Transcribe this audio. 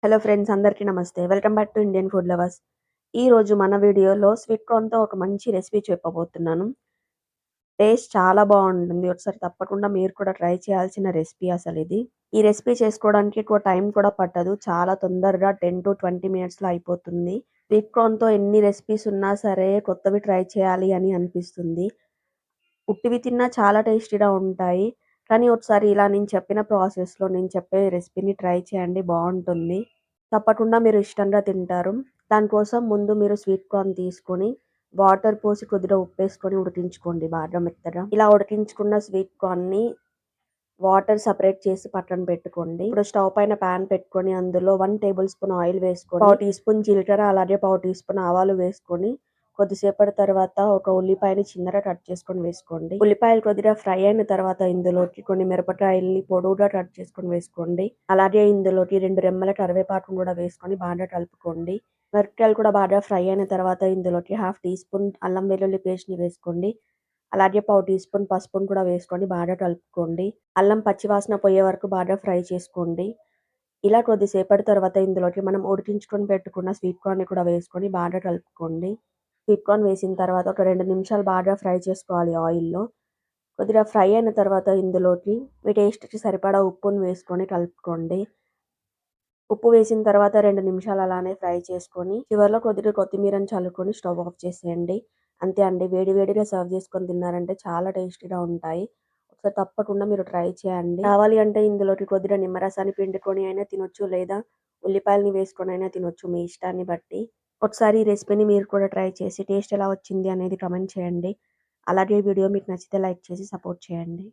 Hello friends, అందరికీ నమస్తే. Welcome back to Indian food lovers. ఈరోజు మన వీడియోలో స్వీట్ కార్న్‌తో ఒక మంచి రెసిపీ చెప్పబోతున్నాను. టేస్ట్ చాలా బావుంటుంది. ఒకసారి తప్పకుండా మీరు కూడా ట్రై చేయాల్సిన రెసిపీ అసలిది. ఈ రెసిపీ చేసుకోవడానికి ఎక్కువ టైం కూడా పట్టదు. చాలా తొందరగా 10-20 మినిట్స్‌లో అయిపోతుంది. స్వీట్ కార్న్‌తో ఎన్ని రెసిపీస్ ఉన్నా సరే కొత్తవి ట్రై చేయాలి అని అనిపిస్తుంది. ఉట్టివి తిన్నా చాలా టేస్టీగా ఉంటాయి. కానీ ఒకసారి ఇలా నేను చెప్పిన ప్రాసెస్‌లో నేను చెప్పే రెసిపీని ట్రై చేయండి, బావుంటుంది. తప్పకుండా మీరు ఇష్టంగా తింటారు. దానికోసం ముందు మీరు స్వీట్ కార్న్ తీసుకొని, వాటర్ పోసి కొద్దిగా ఉప్పేసుకొని ఉడికించుకోండి బాగా మెత్తగా. ఇలా ఉడికించుకున్న స్వీట్ కార్న్‌ని వాటర్ సెపరేట్ చేసి పక్కన పెట్టుకోండి. ఇప్పుడు స్టవ్ పైన పాన్ పెట్టుకొని అందులో 1 టేబుల్ స్పూన్ ఆయిల్ వేసుకొని, పావు టీ స్పూన్ జీలకర్ర అలాగే పావు టీ స్పూన్ ఆవాలు వేసుకొని, కొద్దిసేపటి తర్వాత ఒక ఉల్లిపాయని చిన్నగా కట్ చేసుకొని వేసుకోండి. ఉల్లిపాయలు కొద్దిగా ఫ్రై అయిన తర్వాత ఇందులోకి కొన్ని మిరపకాయల్ని పొడవుగా కట్ చేసుకొని వేసుకోండి. అలాగే ఇందులోకి 2 రెమ్మల కరివేపాకును కూడా వేసుకొని బాగా కలుపుకోండి. మిరపకాయలు కూడా బాగా ఫ్రై అయిన తర్వాత ఇందులోకి హాఫ్ టీ స్పూన్ అల్లం వెల్లుల్లి పేస్ట్‌ని వేసుకోండి. అలాగే పావు టీ స్పూన్ పసుపును కూడా వేసుకొని బాగా కలుపుకోండి. అల్లం పచ్చివాసన పోయే వరకు బాగా ఫ్రై చేసుకోండి. ఇలా కొద్దిసేపటి తర్వాత ఇందులోకి మనం ఉడికించుకొని పెట్టుకున్న స్వీట్ కార్న్‌ని కూడా వేసుకొని బాగా కలుపుకోండి. స్వీట్ కార్న్ వేసిన తర్వాత ఒక 2 నిమిషాలు బాగా ఫ్రై చేసుకోవాలి ఆయిల్‌లో. కొద్దిగా ఫ్రై అయిన తర్వాత ఇందులోకి మీ టేస్ట్‌కి సరిపడా ఉప్పును వేసుకొని కలుపుకోండి. ఉప్పు వేసిన తర్వాత 2 నిమిషాలు అలానే ఫ్రై చేసుకొని, చివరిలో కొద్దిగా కొత్తిమీరని చల్లుకొని స్టవ్ ఆఫ్ చేసేయండి. అంతే అండి. వేడి వేడిగా సర్వ్ చేసుకొని తిన్నారంటే చాలా టేస్టీగా ఉంటాయి. ఒకసారి తప్పకుండా మీరు ట్రై చేయండి. కావాలి అంటే ఇందులోకి కొద్దిగా నిమ్మరసాన్ని పిండుకొని అయినా తినొచ్చు, లేదా ఉల్లిపాయలని వేసుకొని అయినా తినొచ్చు మీ ఇష్టాన్ని బట్టి. ఒకసారి ఈ రెసిపీని మీరు కూడా ట్రై చేసి టేస్ట్ ఎలా వచ్చింది అనేది కామెంట్ చేయండి. అలాగే ఈ వీడియో మీకు నచ్చితే లైక్ చేసి సపోర్ట్ చేయండి.